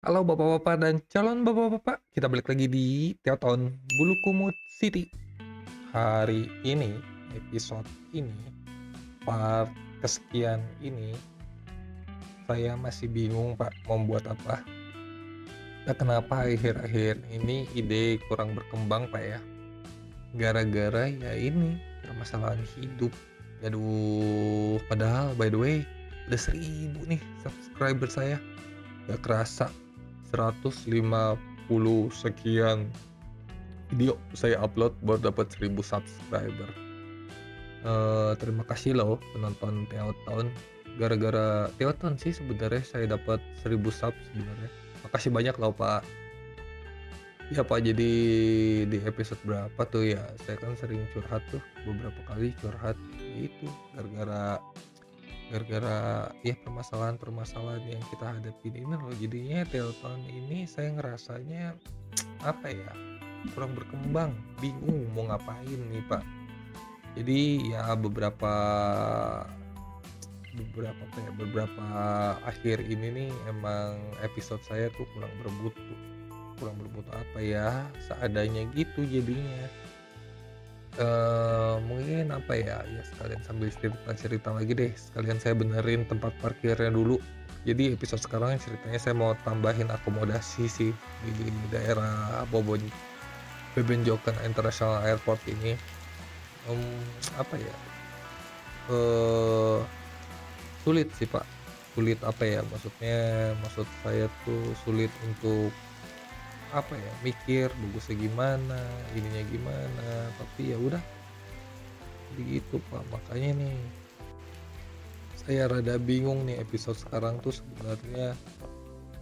Halo bapak-bapak dan calon bapak-bapak, kita balik lagi di Teoton Bulukumut City. Hari ini, episode ini, part kesekian ini, saya masih bingung pak mau buat apa. Nah, kenapa akhir-akhir ini ide kurang berkembang pak ya? Gara-gara ya ini, permasalahan hidup. Aduh, padahal by the way, udah 1.000 nih subscriber saya. Gak kerasa 150 sekian video saya upload baru dapat 1.000 subscriber. Terima kasih loh penonton Teoton. Gara-gara Teoton sih sebenarnya saya dapat 1.000 sub sebenarnya. Makasih banyak loh Pak. Ya Pak, jadi di episode berapa tuh ya, saya kan sering curhat tuh, beberapa kali curhat itu gara-gara ya permasalahan-permasalahan yang kita hadapin ini loh. Jadinya Teoton ini saya ngerasanya apa ya, kurang berkembang, bingung mau ngapain nih Pak. Jadi ya beberapa akhir ini nih emang episode saya tuh kurang bermutu apa ya, seadanya gitu jadinya. Mungkin apa ya, ya sekalian sambil cerita-cerita lagi deh, sekalian saya benerin tempat parkirnya dulu. Jadi episode sekarang ceritanya saya mau tambahin akomodasi sih di daerah Bebenjokan International Airport ini. Apa ya, eee, sulit sih Pak, sulit apa ya, maksud saya tuh sulit untuk apa ya, mikir bagusnya gimana, ininya gimana, tapi ya udah begitu Pak. Makanya nih saya rada bingung nih episode sekarang tuh sebenarnya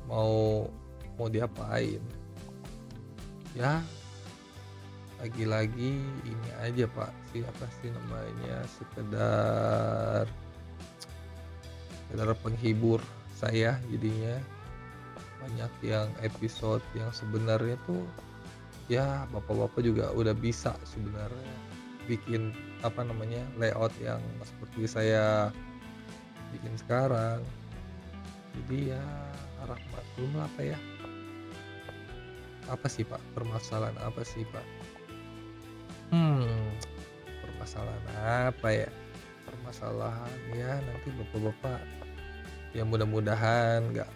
mau mau diapain. Ya lagi-lagi ini aja Pak, apa sih namanya, sekedar penghibur saya jadinya. Banyak yang episode yang sebenarnya tuh ya bapak-bapak juga udah bisa sebenarnya bikin apa namanya, layout yang seperti saya bikin sekarang. Jadi ya harap maklum lah Pak ya. Apa sih Pak, permasalahan apa sih Pak? Hmm, permasalahan apa ya? Permasalahan ya nanti bapak-bapak ya mudah-mudahan nggak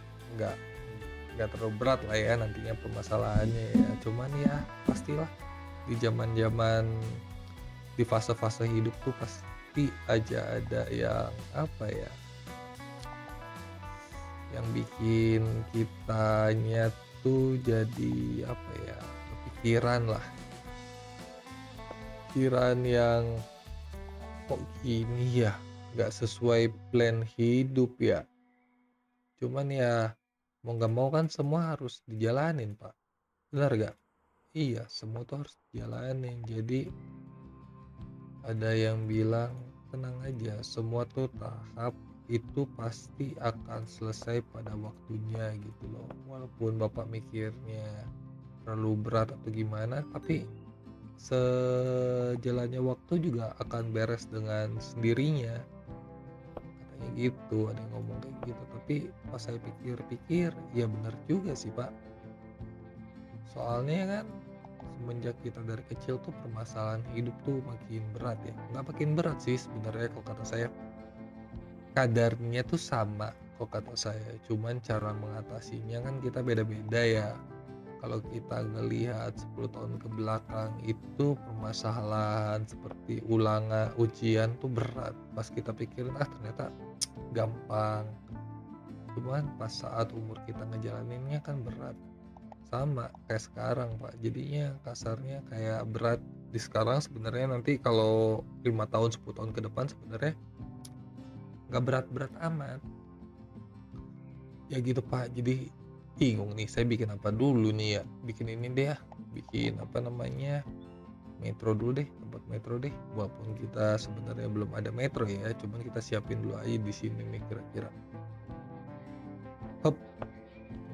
nggak terlalu berat lah ya nantinya permasalahannya ya. Cuman ya pastilah di zaman-zaman, di fase-fase hidup tuh pasti aja ada yang apa ya, yang bikin kitanya tuh jadi apa ya, kepikiran lah, pikiran yang kok gini ya, nggak sesuai plan hidup ya. Cuman ya mau nggak mau kan semua harus dijalanin Pak, benar gak? Iya, semua tuh harus dijalanin. Jadi ada yang bilang tenang aja, semua tuh tahap itu pasti akan selesai pada waktunya gitu loh. Walaupun bapak mikirnya terlalu berat atau gimana, tapi sejalannya waktu juga akan beres dengan sendirinya, katanya gitu. Ada yang ngomong kayak gitu, tapi pas saya pikir-pikir ya benar juga sih Pak. Soalnya kan semenjak kita dari kecil tuh permasalahan hidup tuh makin berat ya, nggak makin berat sih sebenarnya kalau kata saya, kadarnya tuh sama kalau kata saya, cuman cara mengatasinya kan kita beda-beda ya. Kalau kita ngelihat 10 tahun ke belakang itu permasalahan seperti ulangan ujian tuh berat, pas kita pikirin ternyata gampang, cuman pas saat umur kita ngejalaninnya kan berat. Sama kayak sekarang Pak, jadinya kasarnya kayak berat di sekarang, sebenarnya nanti kalau 5 tahun 10 tahun ke depan sebenarnya nggak berat-berat amat. Ya gitu Pak, jadi bingung nih saya bikin apa dulu nih ya, bikin ini deh ya, bikin apa namanya, metro dulu deh, tempat metro deh, walaupun kita sebenarnya belum ada metro ya, cuman kita siapin dulu aja di sini nih kira-kira. Hop,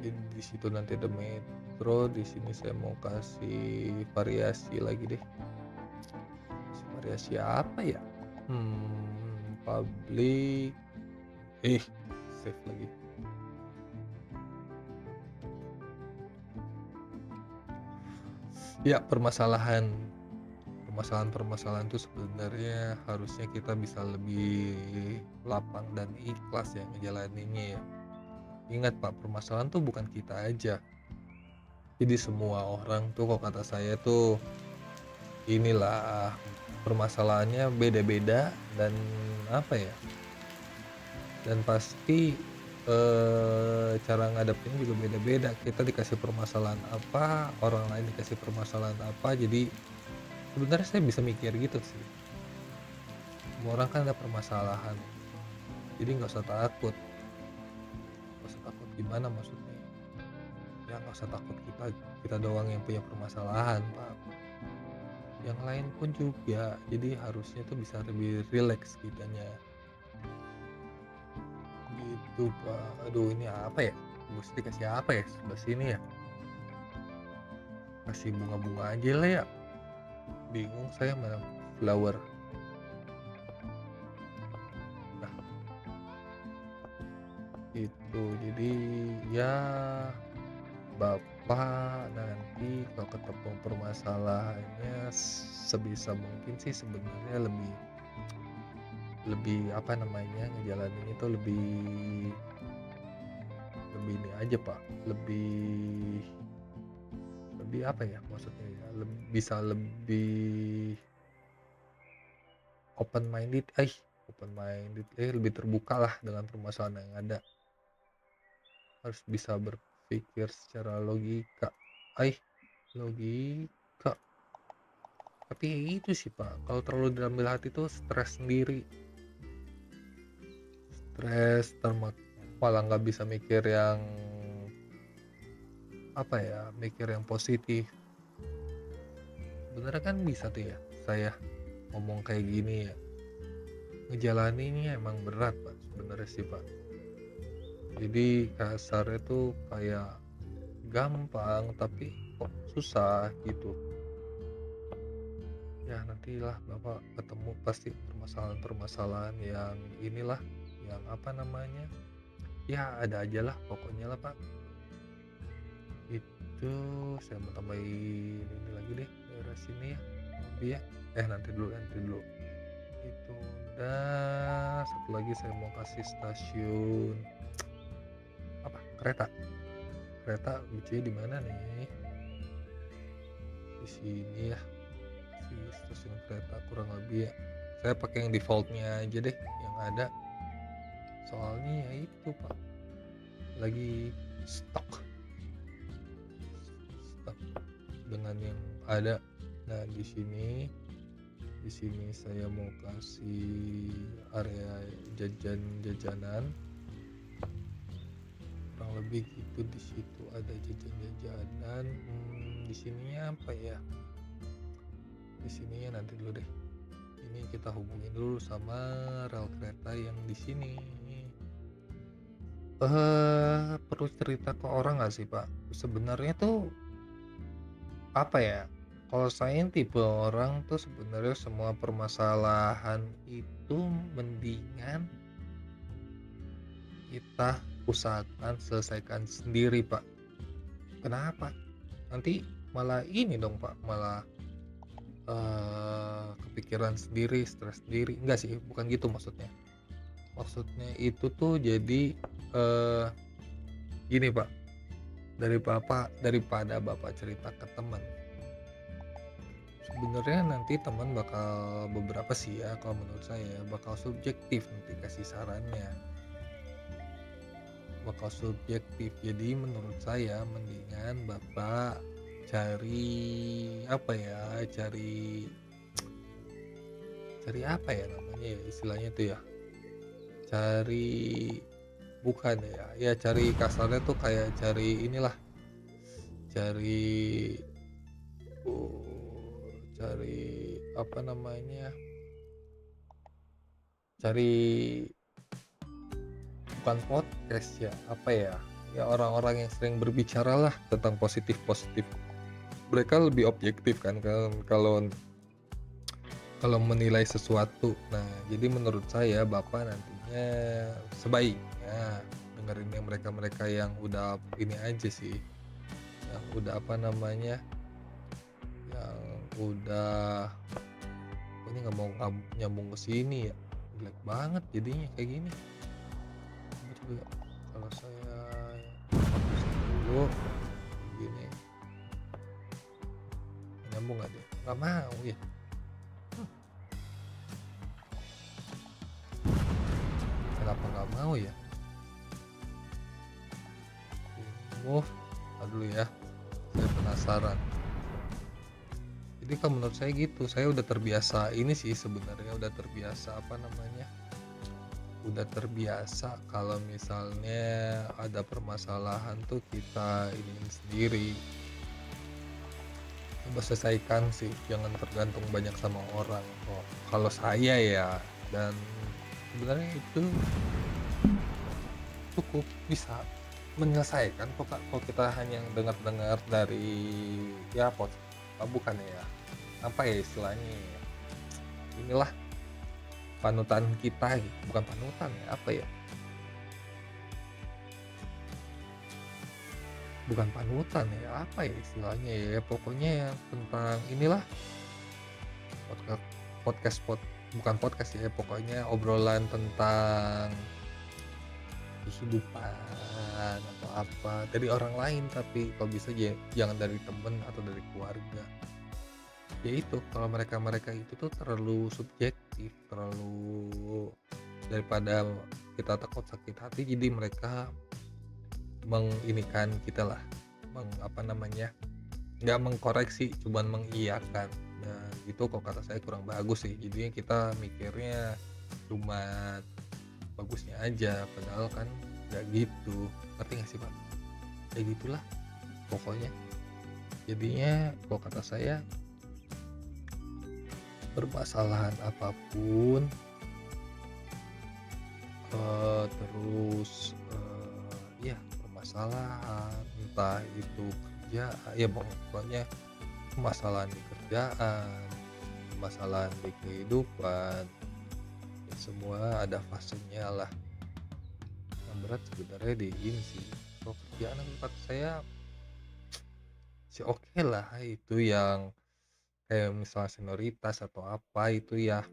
jadi di situ nanti ada metro, di sini saya mau kasih variasi lagi deh. Variasi apa ya? Public, save lagi. Ya, permasalahan-permasalahan itu sebenarnya harusnya kita bisa lebih lapang dan ikhlas ya ngejalaninnya ya. Ingat Pak, permasalahan tuh bukan kita aja. Jadi semua orang tuh kalau kata saya tuh inilah permasalahannya beda-beda dan apa ya, dan pasti, cara ngadepinnya juga beda-beda. Kita dikasih permasalahan apa, orang lain dikasih permasalahan apa, jadi sebenarnya saya bisa mikir gitu sih. Semua orang kan ada permasalahan, jadi nggak usah takut. Nggak usah takut gimana maksudnya? Ya nggak usah takut kita kita doang yang punya permasalahan, Pak. Yang lain pun juga, jadi harusnya tuh bisa lebih rileks kitanya, gitu, Pak. Aduh ini apa ya, mesti kasih apa ya sebelah sini ya? Kasih bunga-bunga aja lah ya, bingung saya mana flower. Nah itu, jadi ya Bapak nanti kalau ketemu permasalahannya sebisa mungkin sih sebenarnya lebih lebih apa namanya, ngejalanin itu lebih lebih ini aja, Pak, lebih lebih apa ya maksudnya ya, bisa lebih open minded, lebih terbuka lah dengan permasalahan yang ada. Harus bisa berpikir secara logika. Logika. Tapi ya itu sih, Pak, kalau terlalu diambil hati tuh stres sendiri. Malah nggak bisa mikir yang apa ya, mikir yang positif. Sebenarnya kan bisa tuh ya saya ngomong kayak gini ya, ngejalaninnya emang berat Pak sebenarnya sih Pak. Jadi kasarnya tuh kayak gampang tapi kok susah gitu. Ya nantilah Bapak ketemu pasti permasalahan-permasalahan yang inilah, yang apa namanya, ya ada aja lah pokoknya lah Pak. Itu saya mau tambahin ini lagi deh daerah sini ya, tapi ya nanti dulu itu. Udah, satu lagi saya mau kasih stasiun apa, kereta lucunya di mana nih, di sini ya, si stasiun kereta kurang lebih ya saya pakai yang defaultnya aja deh yang ada, soalnya ya itu Pak lagi stuck dengan yang ada. Nah di sini saya mau kasih area jajanan kurang lebih gitu. Di situ ada jajan-jajanan. Di sininya apa ya, di sininya nanti dulu deh, ini kita hubungin dulu sama rel kereta yang di sini. Perlu cerita ke orang nggak sih Pak, sebenarnya tuh apa ya, kalau saya tipe orang tuh sebenarnya semua permasalahan itu mendingan kita usahakan selesaikan sendiri Pak. Kenapa? Nanti malah ini dong Pak, malah kepikiran sendiri, stres sendiri. Enggak sih, bukan gitu maksudnya. Maksudnya itu tuh jadi gini Pak, daripada Bapak cerita ke teman, sebenarnya nanti teman bakal beberapa sih ya kalau menurut saya bakal subjektif nanti kasih sarannya, bakal subjektif. Jadi menurut saya mendingan Bapak cari apa ya, cari apa ya namanya ya istilahnya tuh ya, cari bukan ya cari kasarnya tuh kayak cari inilah, cari cari apa namanya, cari bukan podcast ya, apa ya, ya orang-orang yang sering berbicara lah tentang positif mereka lebih objektif kan kalau kalau menilai sesuatu. Nah jadi menurut saya Bapak nantinya sebaiknya dengerin yang mereka yang udah ini aja sih, yang udah apa namanya, yang udah ini nggak mau nyambung ke sini ya, jelek banget jadinya kayak gini. Coba kalau saya hapusin dulu gini, nyambung nggak dia? Nggak mau ya. Kenapa nggak mau ya? Move, dulu ya. Saya penasaran. Jadi kalau menurut saya gitu, saya udah terbiasa ini sih sebenarnya, udah terbiasa apa namanya? Udah terbiasa kalau misalnya ada permasalahan tuh kita iniin sendiri. Coba selesaikan sih, jangan tergantung banyak sama orang. Oh, kalau saya ya, dan sebenarnya itu cukup bisa menyelesaikan kok Kak, kalau kita hanya dengar-dengar dari ya bukan ya, apa ya istilahnya ya, inilah panutan kita gitu, bukan panutan ya, apa ya, bukan panutan ya, apa ya istilahnya ya, pokoknya yang tentang inilah podcast podcast bukan podcast ya, pokoknya obrolan tentang kehidupan atau apa dari orang lain, tapi kalau bisa jangan dari temen atau dari keluarga. Ya itu, kalau mereka itu tuh terlalu subjektif, terlalu, daripada kita takut sakit hati, jadi mereka menginikan kita lah, apa namanya, nggak mengkoreksi, cuman mengiyakan. Nah itu kok kata saya kurang bagus sih, jadinya kita mikirnya cuma bagusnya aja, padahal kan nggak gitu. Ngerti nggak sih Pak? Kayak gitulah pokoknya. Jadinya kalau kata saya, permasalahan apapun terus ya permasalahan entah itu kerja ya pokoknya permasalahan di kerjaan, permasalahan di kehidupan, ya semua ada fasenya lah. Yang berat sebenarnya di ini sih, kalau kerjaan tempat saya sih oke lah, itu yang kayak misalnya senioritas atau apa itu ya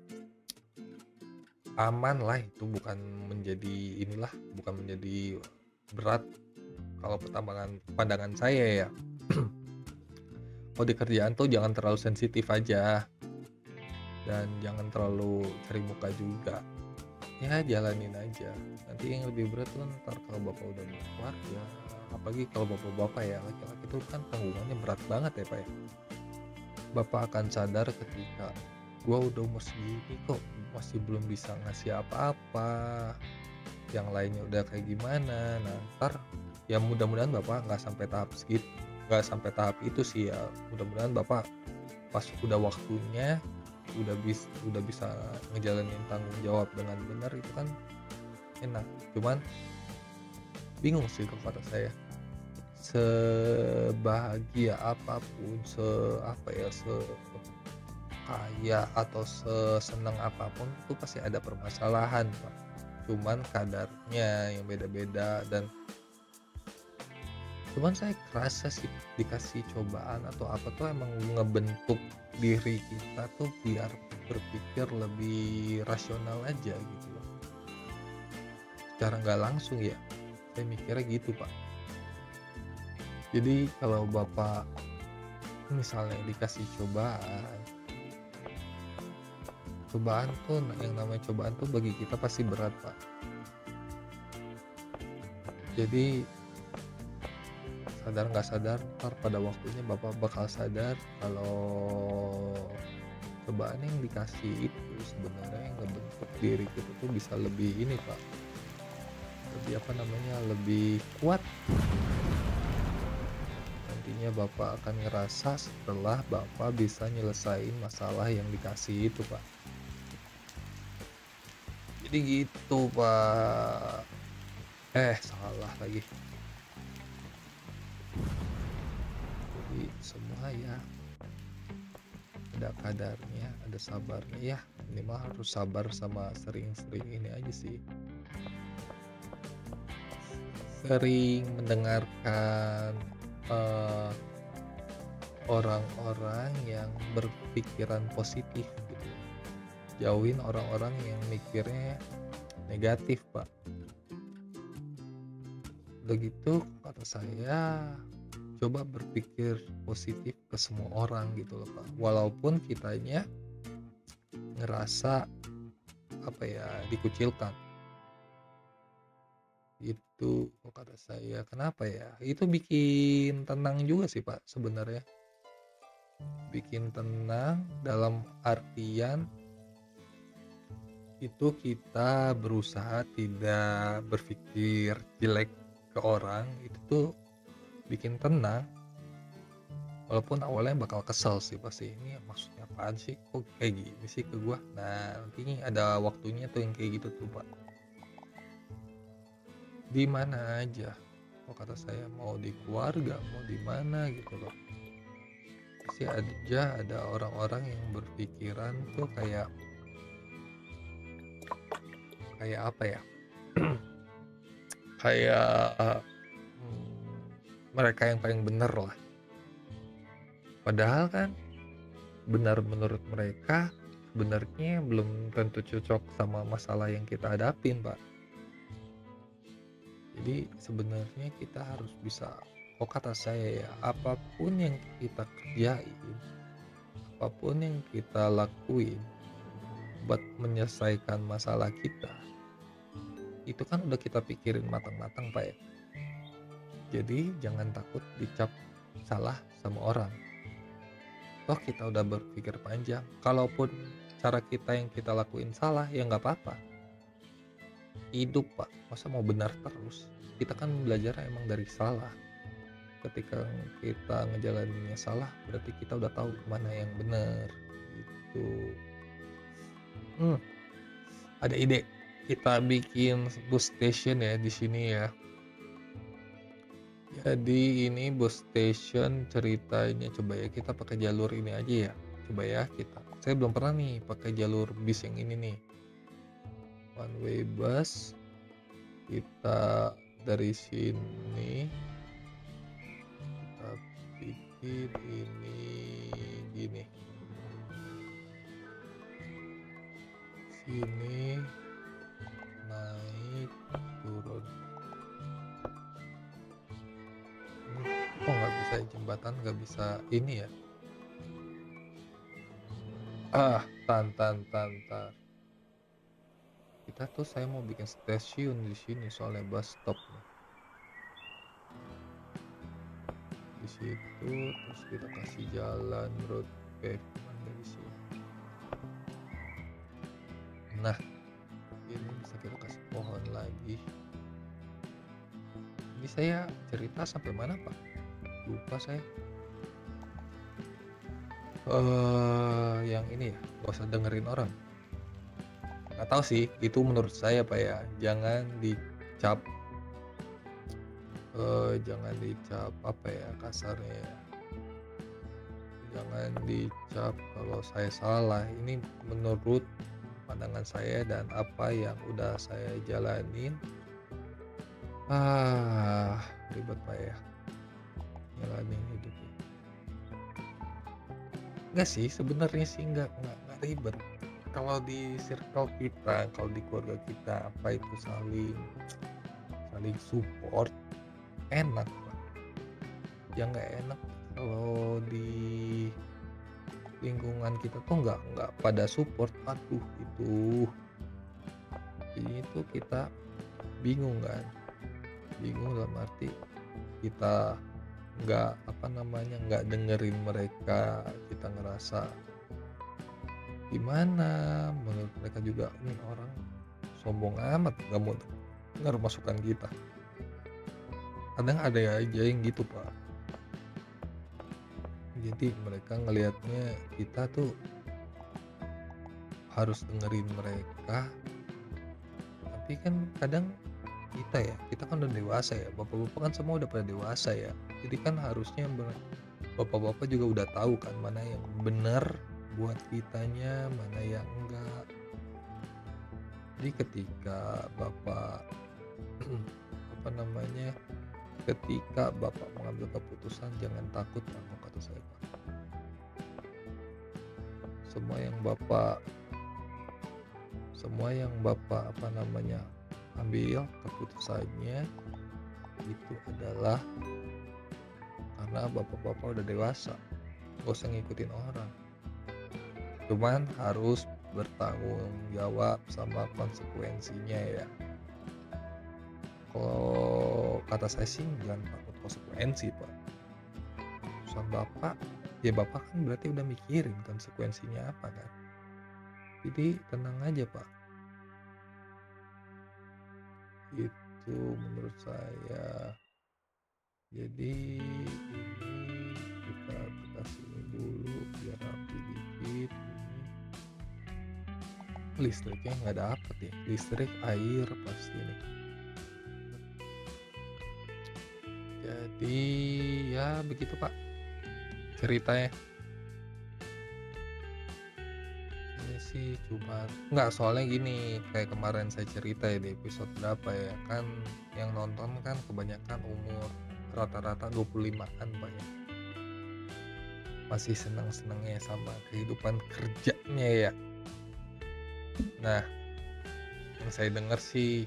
aman lah, itu bukan menjadi inilah, bukan menjadi berat kalau pandangan saya ya. Kalau di kerjaan tuh jangan terlalu sensitif aja, dan jangan terlalu cari muka juga, ya jalanin aja. Nanti yang lebih berat tuh ntar kalau bapak udah berkeluarga, apalagi kalau bapak-bapak ya, laki-laki itu kan tanggungannya berat banget ya Pak ya. Bapak akan sadar ketika gua udah umur segini kok masih belum bisa ngasih apa-apa, yang lainnya udah kayak gimana. Nah ntar ya mudah-mudahan bapak nggak sampai tahap segitu, nggak sampai tahap itu sih ya. Mudah-mudahan bapak pas udah waktunya udah bisa ngejalanin tanggung jawab dengan benar, itu kan enak. Cuman bingung sih kalau kata saya, sebahagia apapun, apa ya, kaya atau sesenang apapun itu pasti ada permasalahan Pak, cuman kadarnya yang beda-beda. Dan cuman saya kerasa sih dikasih cobaan atau apa tuh emang ngebentuk diri kita tuh biar berpikir lebih rasional aja gitu loh, secara nggak langsung ya, saya mikirnya gitu Pak. Jadi kalau bapak misalnya dikasih cobaan tuh, yang namanya cobaan tuh bagi kita pasti berat Pak. Jadi sadar nggak sadar ntar pada waktunya bapak bakal sadar kalau cobaan yang dikasih itu sebenarnya yang ngebentuk diri kita tuh bisa lebih ini Pak, lebih apa namanya, lebih kuat. Nantinya bapak akan ngerasa setelah bapak bisa nyelesain masalah yang dikasih itu Pak. Jadi gitu Pak. Salah lagi. Jadi semua ya ada kadarnya, ada sabarnya ya. Minimal harus sabar sama sering-sering ini aja sih. Sering mendengarkan orang-orang yang berpikiran positif gitu. Jauhin orang-orang yang mikirnya negatif, Pak. Udah gitu kata saya, coba berpikir positif ke semua orang gitu loh, Pak. Walaupun kitanya ngerasa dikucilkan. Itu kata saya. Kenapa ya? Itu bikin tenang juga sih, Pak, sebenarnya. Bikin tenang dalam artian itu kita berusaha tidak berpikir jelek ke orang, itu tuh bikin tenang. Walaupun awalnya bakal kesel sih pasti, ini maksudnya apaan sih, kok kayak gini sih ke gua. Nah, nanti ada waktunya tuh yang kayak gitu tuh, Pak. Di mana aja, kok kata saya, mau di keluarga, mau di mana gitu loh. Pasti aja ada orang-orang yang berpikiran tuh kayak apa ya? Kayak mereka yang paling bener lah. Padahal kan benar menurut mereka sebenarnya belum tentu cocok sama masalah yang kita hadapin, Pak. Jadi sebenarnya kita harus bisa, kata saya ya, apapun yang kita kerjain, apapun yang kita lakuin buat menyelesaikan masalah kita, itu kan udah kita pikirin matang-matang, Pak ya. Jadi jangan takut dicap salah sama orang. Toh kita udah berpikir panjang. Kalaupun cara kita yang kita lakuin salah, ya nggak apa-apa. Hidup, Pak, masa mau benar terus? Kita kan belajar emang dari salah. Ketika kita ngejalaninnya salah, berarti kita udah tahu mana yang benar. Gitu. Ada ide. Kita bikin bus station ya di sini ya. Jadi ini bus station ceritanya, coba ya kita pakai jalur ini aja ya. Coba ya kita. Saya belum pernah nih pakai jalur bis yang ini nih. One way bus. Kita dari sini kita bikin ini gini. Sini naik turun. Kok nggak bisa jembatan, nggak bisa ini ya? Tan. Kita tuh saya mau bikin stasiun di sini soalnya bus stop nih. Di situ terus kita kasih jalan road pavement dari sini. Nah, ini bisa kita kasih pohon lagi. Ini saya cerita sampai mana, Pak? Lupa saya. Yang ini ya, gak usah dengerin orang. Gak tahu sih, itu menurut saya, Pak ya. Jangan dicap apa ya kasarnya ya. Jangan dicap kalau saya salah. Ini menurut pandangan saya dan apa yang udah saya jalanin. Ribet, Pak ya, jalanin hidupnya. Enggak sih, sebenarnya sih enggak ribet. Kalau di circle kita, kalau di keluarga kita, apa itu saling support, enak, Pak. Yang nggak enak kalau di lingkungan kita tuh nggak pada support. Aduh, itu kita bingung kan, dalam arti kita nggak dengerin mereka, kita ngerasa gimana, menurut mereka juga ini orang sombong amat, nggak mau denger masukan kita. Kadang ada aja yang gitu, Pak. Jadi mereka ngelihatnya kita tuh harus dengerin mereka, tapi kan kadang kita kan udah dewasa ya, bapak-bapak kan semua udah pada dewasa ya, jadi kan harusnya bapak-bapak juga udah tahu kan mana yang benar buat kitanya, mana yang enggak. Jadi ketika bapak ketika Bapak mengambil keputusan jangan takut kalau kata saya Pak. Semua yang Bapak ambil keputusannya itu adalah karena Bapak-bapak udah dewasa. Gak usah ngikutin orang. Cuman harus bertanggung jawab sama konsekuensinya ya. Kalau kata saya sih jangan takut konsekuensi Pak. Urusan Bapak, ya Bapak kan berarti udah mikirin konsekuensinya apa kan. Jadi tenang aja Pak. Itu menurut saya. Jadi ini kita kasih dulu biar rapi dikit. Ini listriknya nggak dapet ya. Listrik air pasti nih. Jadi ya begitu Pak ceritanya. Ini sih cuma nggak, soalnya gini, kayak kemarin saya cerita ya di episode berapa ya, kan yang nonton kan kebanyakan umur rata-rata 25-an Pak ya. Masih senang-senangnya sama kehidupan kerjanya ya. Nah, yang saya dengar sih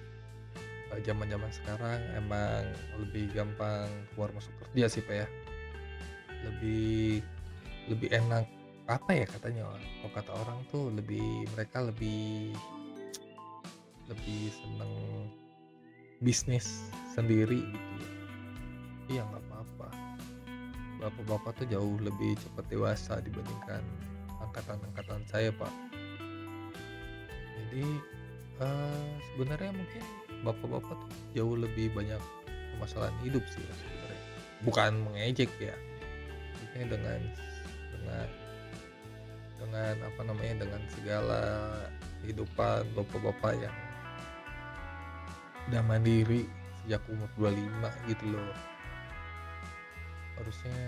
zaman-zaman sekarang emang lebih gampang keluar masuk kerja sih Pak ya. Lebih enak apa ya katanya, kalau kata orang tuh mereka lebih seneng bisnis sendiri gitu ya. Iya nggak apa-apa. Bapak-bapak tuh jauh lebih cepat dewasa dibandingkan angkatan saya Pak. Jadi sebenarnya mungkin bapak-bapak tuh jauh lebih banyak permasalahan hidup sih ya sebenarnya. Bukan mengejek ya. Maksudnya dengan dengan segala kehidupan bapak-bapak yang udah mandiri sejak umur 25 gitu loh. Harusnya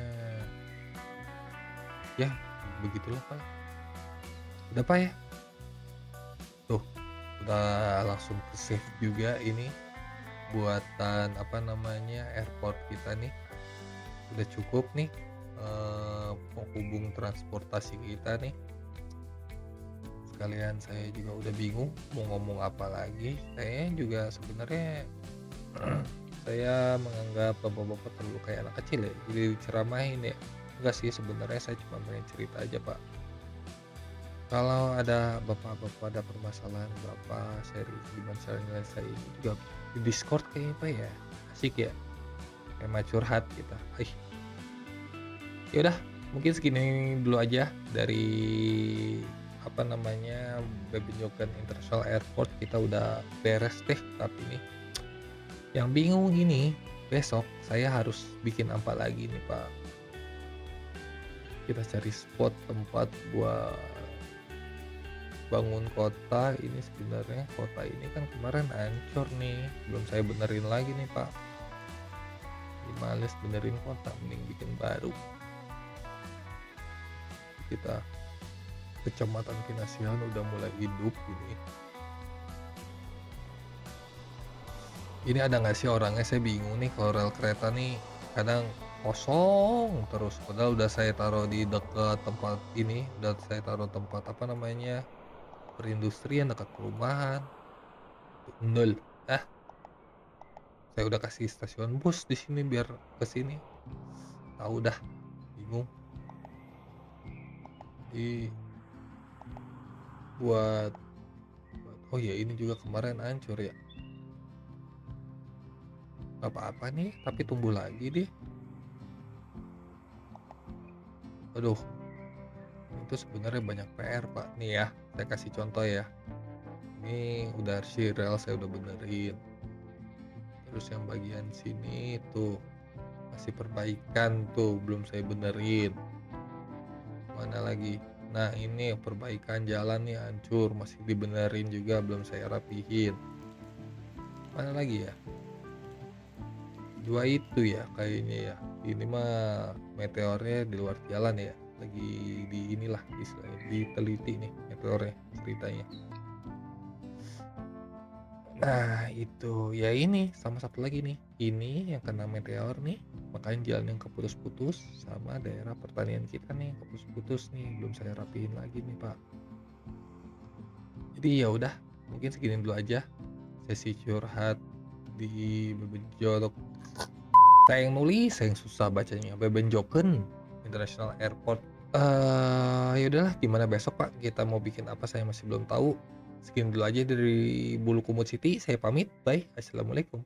ya begitulah Pak. Udah Pak ya. Tuh, udah langsung ke save juga ini buatan airport kita nih. Udah cukup nih penghubung transportasi kita nih. Sekalian saya juga udah bingung mau ngomong apa lagi. Saya juga sebenarnya saya menganggap bapak-bapak terlalu kayak anak kecil ya, jadi ceramahin ya. Enggak sih, sebenarnya saya cuma pengen cerita aja Pak. Kalau ada bapak-bapak ada permasalahan Bapak gimana cara nyelesain juga di Discord kayaknya Pak ya, asik ya, kayak mah curhat kita. Yaudah mungkin segini dulu aja dari Bebenjogan International Airport. Kita udah beres deh, tapi nih yang bingung ini besok saya harus bikin apa lagi nih Pak. Kita cari spot tempat buat bangun kota. Ini sebenarnya kota ini kan kemarin hancur nih, belum saya benerin lagi nih Pak. Ini males benerin kota, mending bikin baru. Kita Kecamatan Kinasihan udah mulai hidup ini. Ini ada nggak sih orangnya, saya bingung nih. Kalau rel kereta nih kadang kosong terus, padahal udah saya taruh di dekat tempat ini, udah saya taruh tempat perindustrian dekat perumahan. Nol. Saya udah kasih stasiun bus di sini biar ke sini. Tahu dah, bingung. Jadi buat oh ya, ini juga kemarin hancur ya. Gak apa-apa nih, tapi tumbuh lagi deh. Aduh, itu sebenarnya banyak PR Pak. Nih ya, saya kasih contoh ya. Ini udah rel saya udah benerin. Terus yang bagian sini tuh masih perbaikan tuh, belum saya benerin. Mana lagi? Nah ini perbaikan jalan nih hancur, masih dibenerin juga, belum saya rapihin. Mana lagi ya? 2 itu ya kayaknya ya. Ini mah meteornya di luar jalan ya, lagi di inilah istilahnya diteliti nih meteornya ceritanya. Nah itu, ya ini sama satu lagi nih, ini yang kena meteor nih, makanya jalan yang keputus-putus sama daerah pertanian kita nih keputus-putus nih, belum saya rapihin lagi nih, Pak. Jadi ya udah, mungkin segini dulu aja sesi curhat di Bebenjorok. Saya yang nulis, saya yang susah bacanya, Bebenjoken International Airport. Ya udahlah gimana besok, Pak, kita mau bikin apa saya masih belum tahu. Segini dulu aja dari Bulu Kumut City, saya pamit, bye, assalamualaikum.